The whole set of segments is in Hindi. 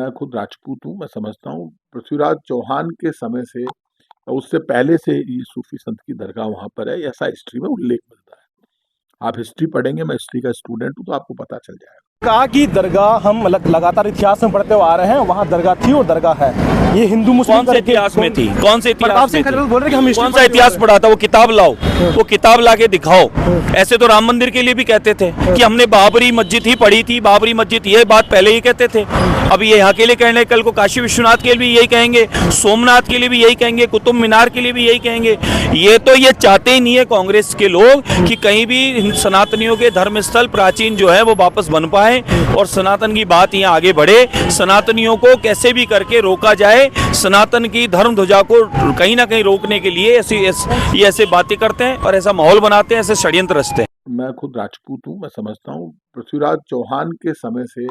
मैं खुद राजपूत हूँ, मैं समझता हूँ पृथ्वीराज चौहान के समय से उससे पहले से ये सूफी संत की दरगाह वहाँ पर है, ऐसा हिस्ट्री में उल्लेख मिलता है। आप हिस्ट्री पढ़ेंगे, मैं हिस्ट्री का स्टूडेंट हूँ, तो आपको पता चल जाएगा। कहा कि दरगाह हम लगातार इतिहास में पढ़ते हुए आ रहे हैं, वहाँ दरगाह थी और दरगाह है। ये हिंदू मुस्लिम कौन से इतिहास में थी? कौन से इतिहास में थी? बोल रहे कि हम कौन सा इतिहास पढ़ा था? वो किताब लाओ, वो किताब लाके दिखाओ। ऐसे तो राम मंदिर के लिए भी कहते थे कि हमने बाबरी मस्जिद ही पढ़ी थी, बाबरी मस्जिद, ये बात पहले ही कहते थे। अब ये यहाँ के लिए कहने, कल को काशी विश्वनाथ के लिए भी यही कहेंगे, सोमनाथ के लिए भी यही कहेंगे, कुतुब मीनार के लिए भी यही कहेंगे। ये चाहते ही नहीं है कांग्रेस के लोग कि कहीं भी सनातनियों के धर्मस्थल प्राचीन जो है वो वापस बन पाए और सनातन की बात यहाँ आगे बढ़े। सनातनियों को कैसे भी करके रोका जाए, सनातन की धर्म ध्वजा को कहीं ना कहीं रोकने के लिए ऐसे बातें करते हैं और ऐसा माहौल बनाते हैं, ऐसे षड्यंत्र रचते हैं। मैं खुद राजपूत हूँ, मैं समझता हूँ पृथ्वीराज चौहान के समय से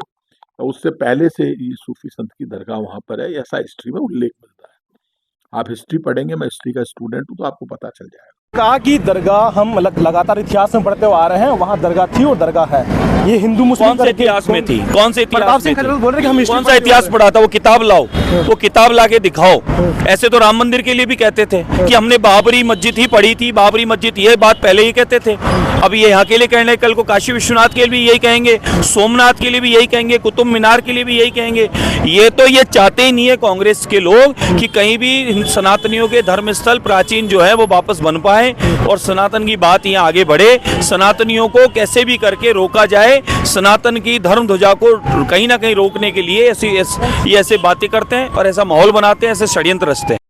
उससे पहले से ये सूफी संत की दरगाह वहाँ पर है, ऐसा हिस्ट्री में उल्लेख मिलता है। आप हिस्ट्री पढ़ेंगे, मैं हिस्ट्री का स्टूडेंट हूँ, तो आपको पता चल जाएगा। कहा कि दरगाह हम लगातार इतिहास में पढ़ते हुए आ रहे हैं, वहाँ दरगाह थी और दरगाह है। ये हिंदू मुस्लिम कौन से इतिहास में थी? कौन से इतिहास में थी? बोल रहे कि हम कौन सा इतिहास पढ़ा था? वो किताब लाओ, वो किताब लाके दिखाओ। ऐसे तो राम मंदिर के लिए भी कहते थे कि हमने बाबरी मस्जिद ही पढ़ी थी, बाबरी मस्जिद, ये बात पहले ही कहते थे। अब ये यहाँ के लिए कहने, कल को काशी विश्वनाथ के लिए भी यही कहेंगे, सोमनाथ के लिए भी यही कहेंगे, कुतुब मीनार के लिए भी यही कहेंगे। ये चाहते ही नहीं है कांग्रेस के लोग कि कहीं भी सनातनियों के धर्मस्थल प्राचीन जो है वो वापस बन पाए और सनातन की बात यहाँ आगे बढ़े। सनातनियों को कैसे भी करके रोका जाए, सनातन की धर्म ध्वजा को कहीं ना कहीं रोकने के लिए ऐसे बातें करते हैं और ऐसा माहौल बनाते हैं, ऐसे षड्यंत्र रचते हैं।